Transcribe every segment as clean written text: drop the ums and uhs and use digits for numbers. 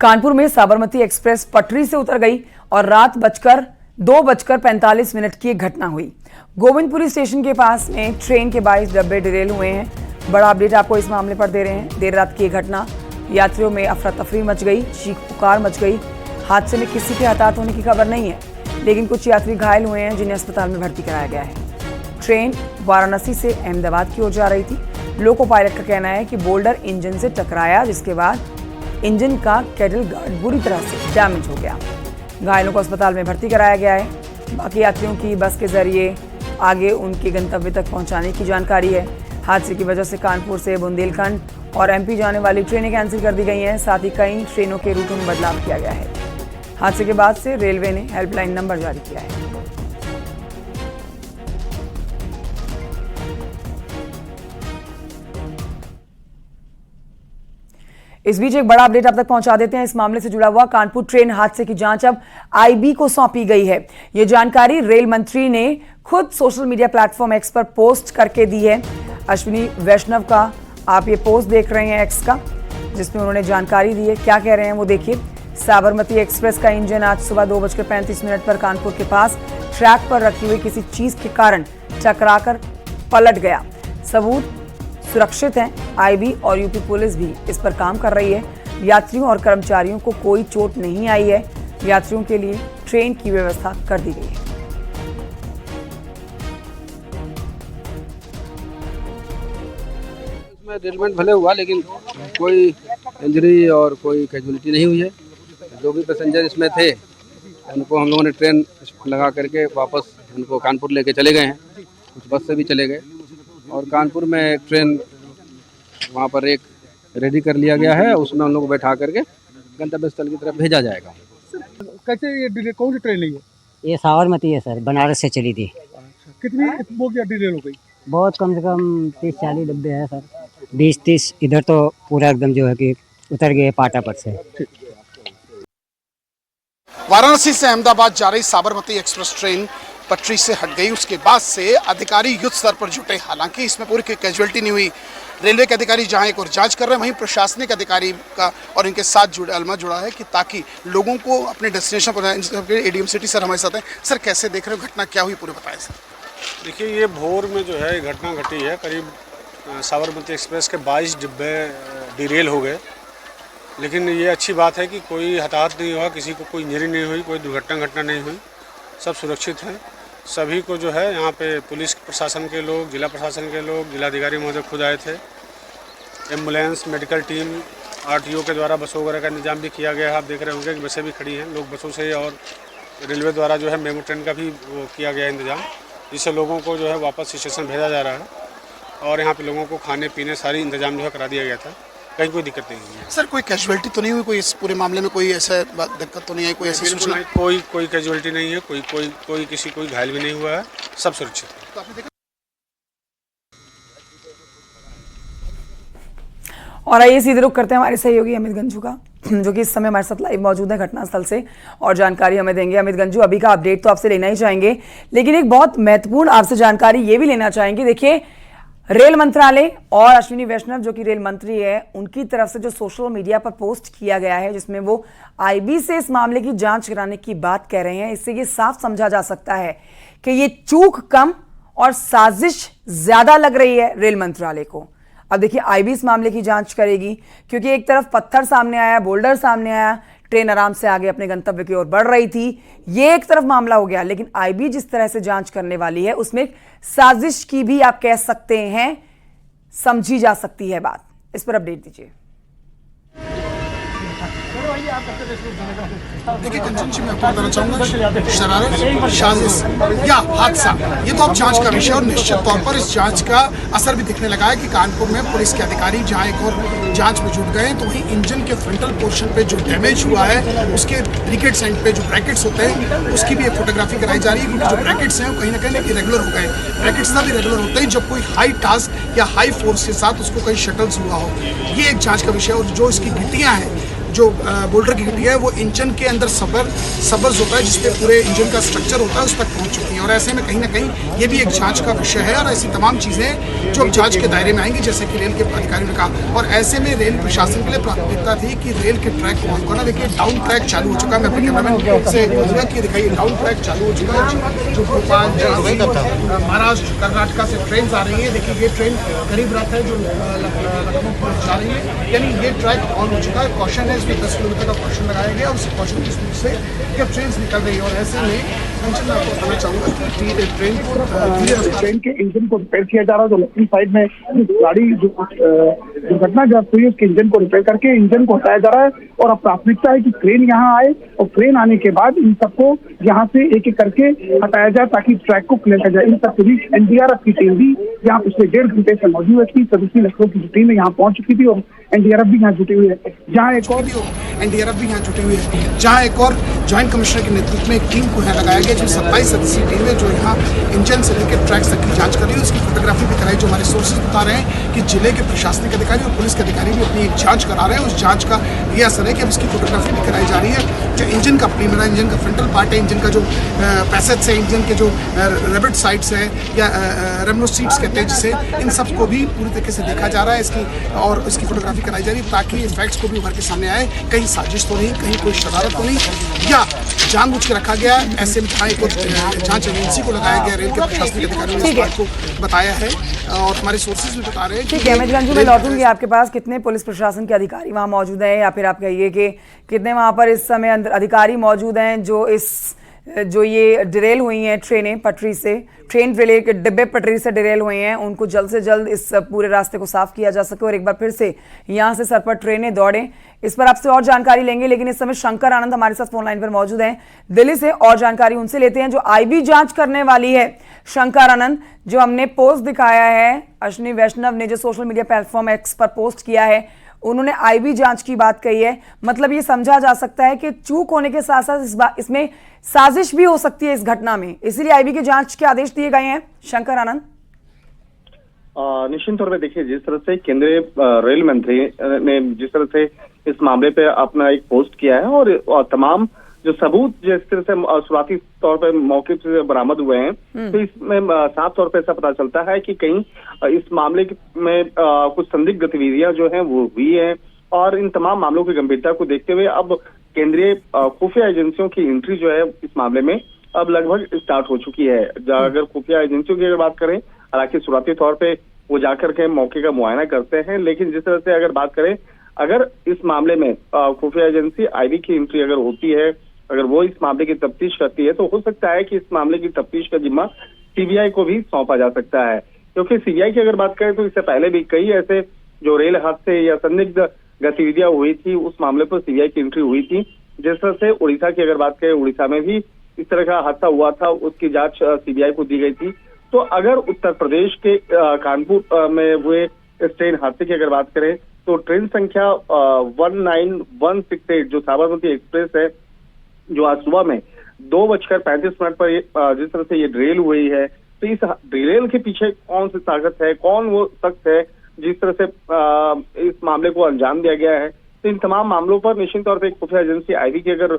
कानपुर में साबरमती एक्सप्रेस पटरी से उतर गई और रात 2:45 की एक घटना हुई। गोविंदपुरी स्टेशन के पास में ट्रेन के 22 डब्बे डिरेल हुए हैं। बड़ा अपडेट आपको इस मामले पर दे रहे हैं। देर रात की घटना, यात्रियों में अफरा तफरी मच गई, चीख पुकार मच गई। हादसे में किसी के हताहत होने की खबर नहीं है, लेकिन कुछ यात्री घायल हुए हैं जिन्हें अस्पताल में भर्ती कराया गया है। ट्रेन वाराणसी से अहमदाबाद की ओर जा रही थी। लोको पायलट का कहना है कि बोल्डर इंजन से टकराया, जिसके बाद इंजन का कैटल गार्ड बुरी तरह से डैमेज हो गया। घायलों को अस्पताल में भर्ती कराया गया है। बाकी यात्रियों की बस के जरिए आगे उनके गंतव्य तक पहुंचाने की जानकारी है। हादसे की वजह से कानपुर से बुंदेलखंड और एमपी जाने वाली ट्रेनें कैंसिल कर दी गई हैं। साथ ही कई ट्रेनों के रूटों में बदलाव किया गया है। हादसे के बाद से रेलवे ने हेल्पलाइन नंबर जारी किया है। इस बीच एक बड़ा अपडेट आप तक पहुंचा देते हैं। इस मामले से जुड़ा हुआ कानपुर ट्रेन हादसे की जांच अब आईबी को सौंपी गई है। यह जानकारी रेल मंत्री ने खुद सोशल मीडिया प्लेटफॉर्म एक्स पर पोस्ट करके दी है। अश्विनी वैष्णव का आप ये पोस्ट देख रहे हैं एक्स का, जिसमें उन्होंने जानकारी दी है। क्या कह रहे हैं वो देखिए। साबरमती एक्सप्रेस का इंजन आज सुबह 2:35 पर कानपुर के पास ट्रैक पर रखी हुई किसी चीज के कारण टकराकर पलट गया। सबूत सुरक्षित हैं। आईबी और यूपी पुलिस भी इस पर काम कर रही है। यात्रियों और कर्मचारियों को कोई चोट नहीं आई है। यात्रियों के लिए ट्रेन की व्यवस्था कर दी गई है। इसमें डिरेलमेंट भले हुआ, लेकिन कोई इंजरी और कोई कैजुअलिटी नहीं हुई है। जो भी पैसेंजर इसमें थे उनको हम लोगों ने ट्रेन लगा करके वापस उनको कानपुर लेके चले गए हैं। कुछ बस से भी चले गए और कानपुर में एक ट्रेन वहाँ पर एक रेडी कर लिया गया है। उसमें हम लोग को बैठा करके गंतव्य स्थल की तरफ भेजा जाएगा। कैसे ये कौन सी ट्रेन है ये साबरमती है सर, बनारस से चली थी। कितनी वो क्या डिटेल हो गई? बहुत कम से कम 30-40 डब्बे हैं सर, 20-30। इधर तो पूरा एकदम जो है कि उतर गए पाटा पर से। वाराणसी से अहमदाबाद जा रही साबरमती एक्सप्रेस ट्रेन पटरी से हट गई। उसके बाद से अधिकारी युद्ध स्तर पर जुटे। हालांकि इसमें पूरी कैजुअलिटी नहीं हुई। रेलवे के अधिकारी जहां एक और जांच कर रहे हैं, वहीं प्रशासनिक अधिकारी का और इनके साथ जुड़ा है कि ताकि लोगों को अपने डेस्टिनेशन पर। एडीएम सिटी सर हमारे साथ हैं। सर, कैसे देख रहे हो घटना, क्या हुई पूरे बताएं सर। देखिए, ये भोर में जो है घटना घटी है। करीब साबरमती एक्सप्रेस के 22 डिब्बे डिरेल हो गए, लेकिन ये अच्छी बात है कि कोई हताहत नहीं हुआ, किसी को कोई इंजरी नहीं हुई, कोई दुर्घटना नहीं हुई, सब सुरक्षित हैं। सभी को जो है यहाँ पे पुलिस प्रशासन के लोग, जिला प्रशासन के लोग, जिलाधिकारी महोदय खुद आए थे। एम्बुलेंस, मेडिकल टीम, आरटीओ के द्वारा बसों वगैरह का इंतजाम भी किया गया है। आप देख रहे होंगे कि बसें भी खड़ी हैं। लोग बसों से और रेलवे द्वारा जो है मेमो ट्रेन का भी वो किया गया इंतजाम, जिससे लोगों को जो है वापस स्टेशन भेजा जा रहा है। और यहाँ पे लोगों को खाने पीने सारी इंतजाम जो है करा दिया गया था। कहीं कोई दिक्कत नहीं है। सर, कोई कैजुअलिटी तो नहीं हुई? कोई इस पूरे मामले में कोई ऐसा दिक्कत तो नहीं है? कोई ऐसी सूचना? कोई कैजुअलिटी नहीं है। कोई घायल भी नहीं हुआ है। सब सुरक्षित है। और आइए सीधे रुख करते हैं हमारे सहयोगी अमित गंजू का, जो कि इस समय हमारे साथ लाइव मौजूद है घटनास्थल से और जानकारी हमें देंगे। अमित गंजू, अभी का अपडेट तो आपसे लेना ही चाहेंगे, लेकिन एक बहुत महत्वपूर्ण आपसे जानकारी ये भी लेना चाहेंगे। देखिए, रेल मंत्रालय और अश्विनी वैष्णव, जो कि रेल मंत्री है, उनकी तरफ से जो सोशल मीडिया पर पोस्ट किया गया है, जिसमें वो आईबी से इस मामले की जांच कराने की बात कह रहे हैं, इससे ये साफ समझा जा सकता है कि ये चूक कम और साजिश ज्यादा लग रही है रेल मंत्रालय को। अब देखिए, आईबी इस मामले की जांच करेगी, क्योंकि एक तरफ पत्थर सामने आया, बोल्डर सामने आया, ट्रेन आराम से आगे अपने गंतव्य की ओर बढ़ रही थी, ये एक तरफ मामला हो गया। लेकिन आईबी जिस तरह से जांच करने वाली है, उसमें साजिश की भी आप कह सकते हैं समझी जा सकती है बात। इस पर अपडेट दीजिए। देखिए कंचन जी, मैं आपको बताना चाहूंगा, शरारत, साजिश या हादसा, ये तो अब जांच का विषय और निश्चित तौर पर इस जांच का असर भी दिखने लगा है कि कानपुर में पुलिस के अधिकारी जहां एक और जांच में जुट गए, तो वहीं इंजन के फ्रंटल पोर्शन पे जो डैमेज हुआ है, उसके ब्रिकेट्स एंड पे जो ब्रैकेट्स होते हैं, उसकी भी एक फोटोग्राफी कराई जा रही है, क्योंकि जो ब्रैकेट्स हैं वो कहीं ना कहीं इरेगुलर हो गए। ब्रैकेट्स तब इरेगुलर होते हैं जब कोई हाई टास्क या हाई फोर्स के साथ उसको कहीं शटल्स हुआ हो। ये एक जाँच का विषय। और जो इसकी गिट्टियाँ हैं जो बोल्डर की घटी है वो इंजन के अंदर सबर्स होता है जिसपे पूरे इंजन का स्ट्रक्चर होता है उस तक पहुंच चुकी है। और ऐसे में कहीं ना कहीं ये भी एक जांच का विषय है और ऐसी तमाम चीज़ें जो अब जांच के दायरे में आएंगी, जैसे कि रेल के अधिकारियों ने कहा। और ऐसे में रेल प्रशासन के लिए प्राथमिकता थी कि रेल के ट्रैक को ऑन करना। देखिए डाउन ट्रैक चालू हो चुका है, मैं अपने कैमरामैन से बोलूँगा कि दिखाइए डाउन ट्रैक चालू हो चुका है। जो भोपाल, महाराष्ट्र, कर्नाटका से ट्रेन आ रही है, देखिए ये ट्रेन करीब रात है जो लखनऊ जा रही है, यानी ये ट्रैक ऑन हो चुका है। कॉशन है, इसमें 10 किलोमीटर का कॉशन लगाया गया और उस कॉशन की स्पीड से ये ट्रेन निकल रही है। और ऐसे में मैं आपको बताना चाहूँगा कि ट्रेन के इंजन को रिपेयर किया जा रहा है। जो लेफ्ट साइड में गाड़ी जो दुर्घटनाग्रस्त हुई उसके इंजन को रिपेयर करके इंजन को हटाया जा रहा है। और अब प्राथमिकता है कि क्रेन यहाँ आए और क्रेन आने के बाद इन सबको यहाँ से एक एक करके हटाया जाए ताकि ट्रैक को क्लियर किया जाए। इन सब के बीच एनडीआरएफ की टीम भी यहाँ पिछले 1.5 घंटे से मौजूद थी। सदस्यी लखनऊ की टीम यहाँ पहुंच चुकी थी और एनडीआरएफ भी यहाँ जुटी हुई है। जहाँ एक और ज्वाइंट कमिश्नर के नेतृत्व में एक टीम को यहाँ लगाया गया, जो 27 सदस्यीय टीम है जो यहाँ इंजन से लेकर ट्रैक्स तक की जांच कर रही है। उसकी फोटोग्राफी भी कराई। जो हमारे सोर्सेज बता रहे हैं कि जिले के प्रशासनिक अधिकारी और पुलिस के अधिकारी भी अपनी एक जांच करा रहे हैं। उस जांच का ये असर है कि अब इसकी फोटोग्राफी भी कराई जा रही है। जो इंजन का प्रीमियर, इंजन का फ्रंटल पार्ट है, इंजन का जो पैसेज है, इंजन के जो रेबिट साइड्स है या रेमनो सीट्स कहते हैं जिसे, इन सब को भी पूरी तरीके से देखा जा रहा है इसकी और इसकी फोटोग्राफी कराई जा रही है ताकि फैक्ट्स को भी उभर के सामने आए। कहीं साजिश तो नहीं, कहीं कोई शरारत तो नहीं या जानबूझ के रखा गया। ऐसे में जांच एजेंसी को लगाया गया। रेल के प्रशासनिक अधिकारियों ने इस बात को बताया है और हमारे सोर्सेज भी बता रहे हैं। ठीक है अमित गंजू, मैं लौटूंगी आपके पास। कितने पुलिस प्रशासन के अधिकारी वहाँ मौजूद हैं या फिर आप कहिए कि कितने वहाँ पर इस समय अधिकारी मौजूद हैं जो ये डिरेल हुई हैं ट्रेनें पटरी से, ट्रेन डिरेल के डिब्बे पटरी से डिरेल हुए हैं, उनको जल्द से जल्द इस पूरे रास्ते को साफ किया जा सके और एक बार फिर से यहाँ से सर पर ट्रेनें दौड़ें। इस पर आपसे और जानकारी लेंगे, लेकिन इस समय शंकर आनंद हमारे साथ फोन लाइन पर मौजूद हैं दिल्ली से और जानकारी उनसे लेते हैं जो आईबी जांच करने वाली है। शंकर आनंद, जो हमने पोस्ट दिखाया है अश्विनी वैष्णव ने जो सोशल मीडिया प्लेटफॉर्म एक्स पर पोस्ट किया है, उन्होंने आईबी जांच की बात कही है। मतलब ये समझा जा सकता है कि चूक होने के साथ साथ इसमें साजिश भी हो सकती है इस घटना में, इसीलिए आईबी के जांच के आदेश दिए गए हैं। शंकर आनंद, निश्चित तौर पे देखिए, जिस तरह से केंद्रीय रेल मंत्री ने जिस तरह से इस मामले पे अपना एक पोस्ट किया है और तमाम जो सबूत जिस तरह से शुरुआती तौर पे मौके से बरामद हुए हैं, तो इसमें साफ तौर पे ऐसा पता चलता है कि कहीं इस मामले में कुछ संदिग्ध गतिविधियां जो हैं वो हुई है। और इन तमाम मामलों की गंभीरता को देखते हुए अब केंद्रीय खुफिया एजेंसियों की एंट्री जो है इस मामले में अब लगभग स्टार्ट हो चुकी है। अगर खुफिया एजेंसियों की अगर बात करें, हालांकि शुरुआती तौर पे वो जाकर के मौके का मुआयना करते हैं, लेकिन जिस तरह से अगर बात करें, अगर इस मामले में खुफिया एजेंसी आईबी की एंट्री अगर होती है, अगर वो इस मामले की तफ्तीश करती है, तो हो सकता है कि इस मामले की तफ्तीश का जिम्मा सीबीआई को भी सौंपा जा सकता है। क्योंकि सीबीआई की अगर बात करें तो इससे पहले भी कई ऐसे जो रेल हादसे या संदिग्ध गतिविधियां हुई थी, उस मामले पर सीबीआई की एंट्री हुई थी। जिस तरह से उड़ीसा की अगर बात करें, उड़ीसा में भी इस तरह का हादसा हुआ था, उसकी जांच सीबीआई को दी गई थी। तो अगर उत्तर प्रदेश के कानपुर में हुए इस ट्रेन हादसे की अगर बात करें, तो ट्रेन संख्या 19168 जो साबरमती एक्सप्रेस है, जो आज सुबह में 2:35 पर जिस तरह से ये ड्रिल हुई है, तो इस ड्रिल के पीछे कौन सी ताकत है, कौन वो शख्स है जिस तरह से इस मामले को अंजाम दिया गया है। तो इन तमाम मामलों पर निश्चित तौर पर खुफिया एजेंसी आईबी की अगर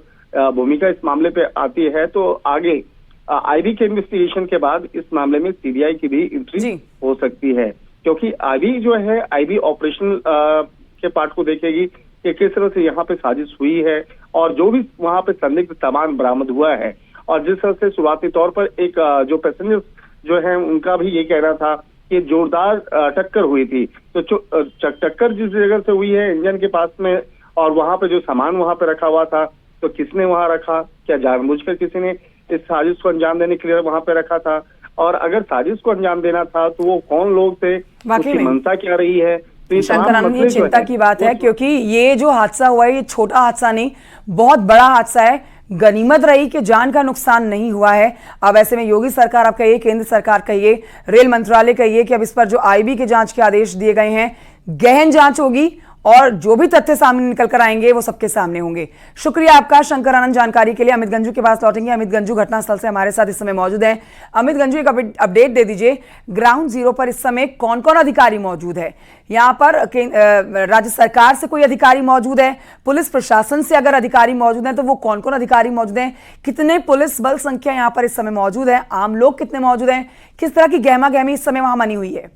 भूमिका इस मामले पे आती है, तो आगे आईबी के इन्वेस्टिगेशन के बाद इस मामले में सीबीआई की भी एंट्री हो सकती है। क्योंकि आईबी जो है, आईबी ऑपरेशनल के पार्ट को देखेगी कि किस तरह से यहाँ पे साजिश हुई है और जो भी वहाँ पे संदिग्ध सामान बरामद हुआ है। और जिस तरह से शुरुआती तौर पर एक जो पैसेंजर्स जो है उनका भी ये कहना था कि जोरदार टक्कर हुई थी, तो टक्कर जिस जगह से हुई है इंजन के पास में, और वहाँ पे जो सामान वहाँ पे रखा हुआ था, तो किसने वहाँ रखा, क्या जानबूझकर किसी ने इस साजिश को अंजाम देने के लिए वहाँ पे रखा था, और अगर साजिश को अंजाम देना था तो वो कौन लोग थे, उसकी मंशा क्या रही है। शंकर आनंद, ये चिंता की बात है क्योंकि ये जो हादसा हुआ है ये छोटा हादसा नहीं, बहुत बड़ा हादसा है। गनीमत रही कि जान का नुकसान नहीं हुआ है। अब ऐसे में योगी सरकार आप कहिए, केंद्र सरकार कहिए, रेल मंत्रालय कहिए कि अब इस पर जो आईबी के जांच के आदेश दिए गए हैं, गहन जांच होगी और जो भी तथ्य सामने निकल कर आएंगे वो सबके सामने होंगे। शुक्रिया आपका शंकर आनंद जानकारी के लिए। अमित गंजू के पास लौटेंगे। अमित गंजू घटनास्थल से हमारे साथ इस समय मौजूद हैं। अमित गंजू, एक अपडेट दे दीजिए, ग्राउंड जीरो पर इस समय कौन कौन अधिकारी मौजूद है? यहाँ पर राज्य सरकार से कोई अधिकारी मौजूद है? पुलिस प्रशासन से अगर अधिकारी मौजूद हैं तो वो कौन कौन अधिकारी मौजूद हैं? कितने पुलिस बल संख्या यहाँ पर इस समय मौजूद है? आम लोग कितने मौजूद हैं? किस तरह की गहमा गहमी इस समय वहां बनी हुई है?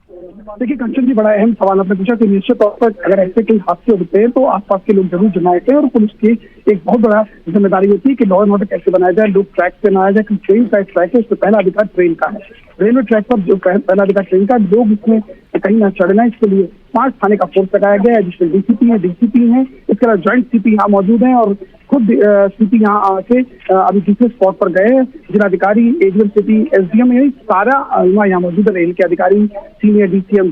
देखिए कंचन जी, बड़ा अहम सवाल आपने पूछा कि निश्चित तौर पर अगर ऐसे कई हादसे होते हैं तो आसपास के लोग जरूर जमा होते हैं और पुलिस की एक बहुत बड़ा जिम्मेदारी होती है कि लॉ एंड ऑर्डर कैसे बनाया जाए, लोग ट्रैक पे ना आ जाए। कि ट्रेन का ट्रैक है, उससे पहला अधिकार ट्रेन का है। रेलवे ट्रैक पर जो पहला अधिकार ट्रेन का, लोग इसमें कहीं ना चढ़ना, इसके लिए 5 थाने का फोर्स लगाया गया है, जिसमें डीसीपी है, इसके अलावा ज्वाइंट सीपी यहाँ मौजूद हैं और खुद सीपी यहाँ आके अभी दूसरे स्पॉट पर गए हैं। जिलाधिकारी, एडीएम सिटी, एसडीएम, यही सारा यहाँ मौजूद है। रेल के अधिकारी, सीनियर डीसीएम,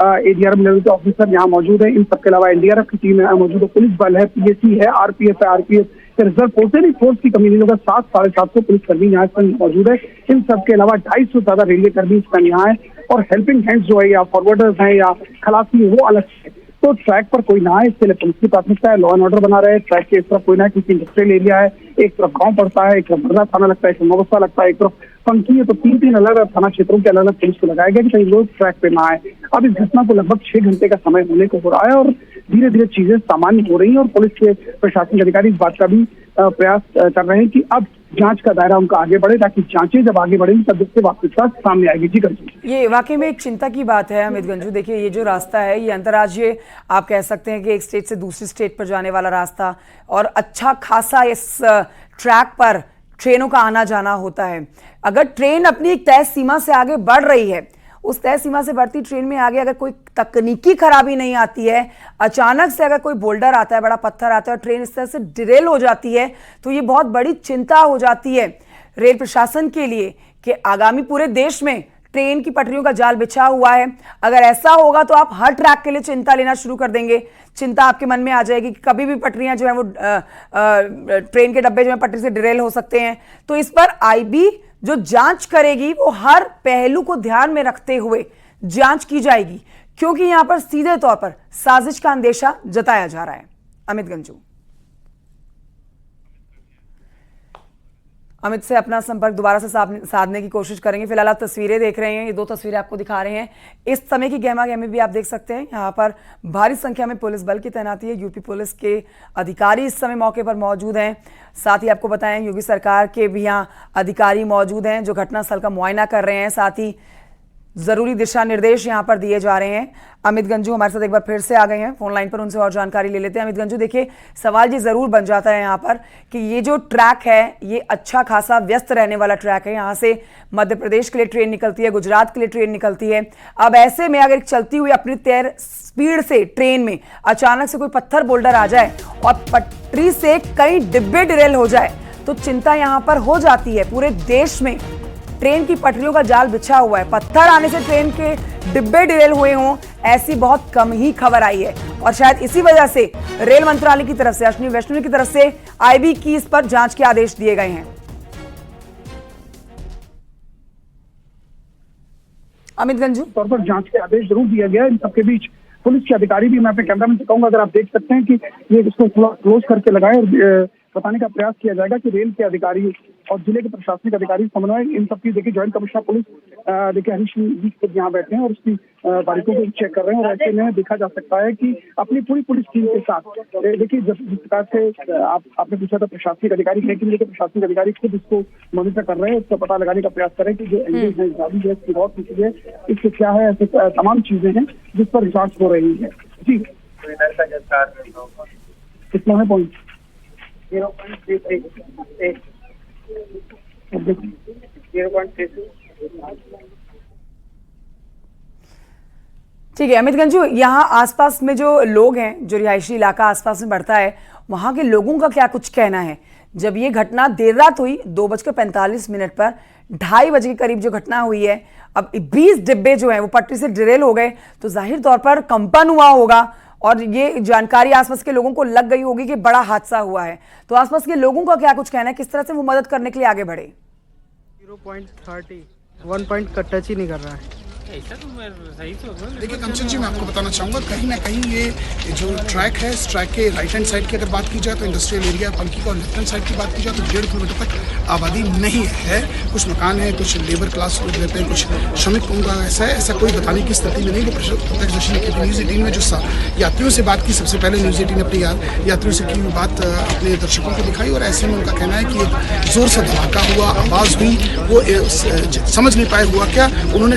एडीआरएम लेवल के ऑफिसर यहाँ मौजूद है। इन सबके अलावा एनडीआरएफ की टीम यहाँ मौजूद है, पुलिस बल है, पीएसी है, आरपीएफ है, आरपीएफ रिजर्व फोर्स है। फोर्स की कमी नहीं होगा। 700-750 पुलिसकर्मी यहाँ इस समय मौजूद है। इन सबके अलावा 250 से ज्यादा रेलवे कर्मी इस समय यहाँ है और हेल्पिंग हैंड्स जो है या फॉरवर्डर्स हैं या खलासी वो अलग है। तो ट्रैक पर कोई ना है, इसके लिए पुलिस की प्राथमिकता है, लॉ एंड ऑर्डर बना रहे। ट्रैक के इस तरफ कोई ना है, क्योंकि इंडस्ट्रियल एरिया है, एक तरफ गांव पड़ता है, एक तरफ बर्रा थाना लगता है, एक तरफ नौबस्ता लगता है, एक तरफ पंखी है। तो 3 अलग अलग थाना क्षेत्रों के अलग अलग पुलिस को लगाया गया कि कहीं लोग ट्रैक पे ना आए। अब इस घटना को लगभग 6 घंटे का समय होने को हो रहा है और धीरे धीरे चीजें सामान्य हो रही है और पुलिस के प्रशासनिक अधिकारी इस बात का भी प्रयास कर रहे हैं कि अब जांच का दायरा उनका आगे बढ़े, ताकि जांचें जब आगे बढ़ेंगी तब इससे वास्तविकता सामने आएगी। जी गंजू, ये वाकई में एक चिंता की बात है अमित गंजू। देखिए, ये जो रास्ता है ये अंतर्राज्यीय, आप कह सकते हैं कि एक स्टेट से दूसरी स्टेट पर जाने वाला रास्ता, और अच्छा खासा इस ट्रैक पर ट्रेनों का आना जाना होता है। अगर ट्रेन अपनी एक तय सीमा से आगे बढ़ रही है, उस तय सीमा से बढ़ती ट्रेन में आगे अगर कोई तकनीकी खराबी नहीं आती है, अचानक से अगर कोई बोल्डर आता है, बड़ा पत्थर आता है और ट्रेन इस तरह से डिरेल हो जाती है, तो ये बहुत बड़ी चिंता हो जाती है रेल प्रशासन के लिए कि आगामी पूरे देश में ट्रेन की पटरियों का जाल बिछा हुआ है। अगर ऐसा होगा तो आप हर ट्रैक के लिए चिंता लेना शुरू कर देंगे। चिंता आपके मन में आ जाएगी कि कभी भी पटरियां जो है वो ट्रेन के डब्बे जो है पटरी से डिरेल हो सकते हैं। तो इस पर आईबी जो जांच करेगी वो हर पहलू को ध्यान में रखते हुए जांच की जाएगी, क्योंकि यहां पर सीधे तौर पर साजिश का अंदेशा जताया जा रहा है। अमित गंजू, अमित से अपना संपर्क दोबारा से साधने की कोशिश करेंगे। फिलहाल आप तस्वीरें देख रहे हैं, ये 2 तस्वीरें आपको दिखा रहे हैं। इस समय की गहमा गहमी भी आप देख सकते हैं। यहाँ पर भारी संख्या में पुलिस बल की तैनाती है। यूपी पुलिस के अधिकारी इस समय मौके पर मौजूद हैं। साथ ही आपको बताएं, योगी सरकार के भी यहाँ अधिकारी मौजूद हैं जो घटनास्थल का मुआयना कर रहे हैं। साथ ही जरूरी दिशा निर्देश यहाँ पर दिए जा रहे हैं। अमित गंजू हमारे साथ एक बार फिर से आ गए हैं फोन लाइन पर, उनसे और जानकारी ले लेते हैं। अमित गंजू, देखिए, सवाल ये जरूर बन जाता है यहाँ पर कि ये जो ट्रैक है ये अच्छा खासा व्यस्त रहने वाला ट्रैक है। यहाँ से मध्य प्रदेश के लिए ट्रेन निकलती है, गुजरात के लिए ट्रेन निकलती है। अब ऐसे में अगर चलती हुई अपनी तेज स्पीड से ट्रेन में अचानक से कोई पत्थर बोल्डर आ जाए और पटरी से कई डिब्बे डिरेल हो जाए तो चिंता यहाँ पर हो जाती है। पूरे देश में ट्रेन की पटरियों का जाल बिछा हुआ है, पत्थर आने से ट्रेन के डिब्बे डिरेल हुए हों ऐसी बहुत कम ही खबर आई है। और शायद इसी वजह से रेल मंत्रालय की तरफ से, अश्विनी वैष्णव की तरफ से आईबी की इस पर जांच के आदेश दिए गए हैं। अमित गंजू, तौर पर जांच के आदेश जरूर दिया गया है। इन सबके बीच पुलिस के अधिकारी भी, मैं अपने कैमरामैन से कहूंगा, अगर आप देख सकते हैं कि ये इसको थोड़ा क्लोज करके लगाए और बताने का प्रयास किया जाएगा कि रेल के अधिकारी और जिले के प्रशासनिक अधिकारी समन्वय इन सब की, देखिए ज्वाइंट कमिश्नर पुलिस देखिए हरीश जी खुद यहाँ बैठे हैं और उसकी बारीकों को चेक कर रहे हैं। और ऐसे में देखा जा सकता है कि अपनी पूरी पुलिस टीम के साथ देखिए जिस प्रकार से आपने पूछा था प्रशासनिक अधिकारी, लेकिन देखिए प्रशासनिक अधिकारी खुद इसको मॉनिटर कर रहे हैं, उसका पता लगाने का प्रयास करें कि जो एंगेज है, जाली है, इसकी बहुत चीजें है, इससे क्या है, ऐसे तमाम चीजें हैं जिस पर जांच हो रही है। जी कितना है पॉइंट 0.33 ठीक है। अमित गंजू, यहाँ आसपास में जो लोग हैं, जो रिहायशी इलाका आसपास में बढ़ता है, वहां के लोगों का क्या कुछ कहना है? जब ये घटना देर रात हुई 2:45 पर 2:30 बजे के करीब जो घटना हुई है, अब 20 डिब्बे जो हैं वो पटरी से डिरेल हो गए, तो जाहिर तौर पर कंपन हुआ होगा और ये जानकारी आसपास के लोगों को लग गई होगी कि बड़ा हादसा हुआ है। तो आसपास के लोगों का क्या कुछ कहना है, किस तरह से वो मदद करने के लिए आगे बढ़े? 0.30 1 पॉइंट का टच ही नहीं कर रहा है। देखिए कंचन जी, मैं आपको बताना चाहूँगा, कहीं ना कहीं ये जो ट्रैक है, इस ट्रैक के राइट हैंड साइड की अगर बात की जाए तो इंडस्ट्रियल एरिया पंकी का, और लेफ्ट हैंड साइड की बात की जाए तो 1.5 किलोमीटर तक आबादी नहीं है। कुछ मकान है, कुछ लेबर क्लास लोग रहते हैं, कुछ श्रमिक का ऐसा है, ऐसा कोई बताने की स्थिति में नहीं। वो प्रत्यक्षदर्शी ने न्यूज़ 18 में जो यात्रियों से बात की, सबसे पहले न्यूज़ 18 ने अपनी यात्रियों से की बात अपने दर्शकों को दिखाई, और ऐसे में उनका कहना है कि एक जोर से धमाका हुआ, आवाज़ हुई, वो समझ नहीं पाए हुआ क्या। उन्होंने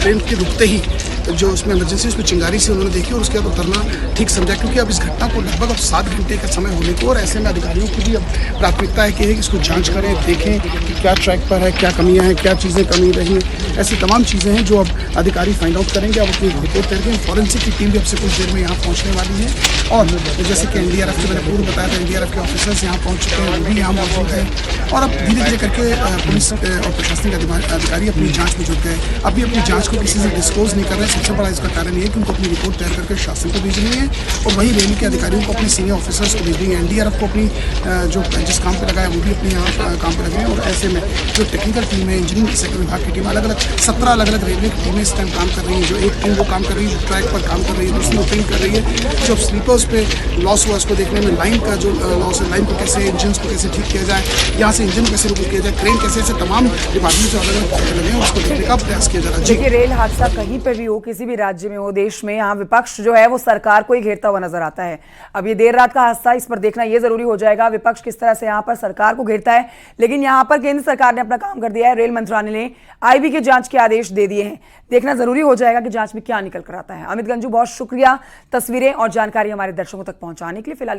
ट्रेन के रुकते ही जो उसमें इमरजेंसी उसमें चिंगारी से उन्होंने देखी और उसके बाद उतरना ठीक समझा, क्योंकि अब इस घटना को लगभग अब 7 घंटे का समय होने को, और ऐसे में अधिकारियों की भी अब प्राथमिकता है कि इसको जांच करें, देखें कि क्या ट्रैक पर है, क्या कमियां हैं, क्या चीज़ें कमी रही हैं। ऐसी तमाम चीज़ें हैं जो अब अधिकारी फाइंड आउट करेंगे। अब अपनी रिपोर्ट करके फॉरेंसिक की टीम भी अब से कुछ देर में यहाँ पहुँचने वाली है, और जैसे कि NDRF के मैंने पूर्व बताया था, NDRF के ऑफिसर्स यहाँ पहुँच चुके हैं, वो भी यहाँ मौजूद हैं, और अब धीरे धीरे करके पुलिस और प्रशासनिक अधिकारी अपनी जाँच में जुट गए। अभी अपनी जाँच को किसी से डिस्क्लोज नहीं कर रहे। सबसे बड़ा इसका कारण ये है कि उनको अपनी रिपोर्ट तैयार करके शासन को भेजनी है, और वही रेल के अधिकारियों को अपने सीनियर ऑफिसर्स को भेजनी है। NDRF को अपनी जो जिस काम पे लगाया वो भी अपने यहाँ काम पे लगे हैं, और ऐसे में जो टेक्निकल टीम है, इंजीनियरिंग सेक्टर विभाग की टीम, अलग अलग 17 अलग अलग रेलवे की टीमें इस टाइम काम कर रही हैं। जो एक टीम वो काम कर रही है ट्रैक पर काम कर रही है, दूसरी ओपनिंग कर रही है। जो स्लीपर्स पे लॉस हुआ उसको देखने में, लाइन का जो लॉस है, लाइन को कैसे, इंजन को कैसे ठीक किया जाए, यहाँ से इंजन कैसे रिमूव किया जाए, क्रेन कैसे, ऐसे तमाम डिपार्टमेंट जो अलग अलग लगे हैं उसको देखने का प्रयास किया जा रहा है। देखिए, रेल हादसा कहीं पर भी हो, किसी भी राज्य में हो, देश में, यहाँ विपक्ष जो है वो सरकार को ही घेरता हुआ नजर आता है। अब ये देर रात का हादसा, इस पर देखना ये जरूरी हो जाएगा विपक्ष किस तरह से यहाँ पर सरकार को घेरता है। लेकिन यहाँ पर केंद्र सरकार ने अपना काम कर दिया है, रेल मंत्रालय ने IB के जांच के आदेश दे दिए हैं। देखना जरूरी हो जाएगा कि जांच में क्या निकल कर आता है। अमित गंजू, बहुत शुक्रिया तस्वीरें और जानकारी हमारे दर्शकों तक पहुंचाने के लिए। फिलहाल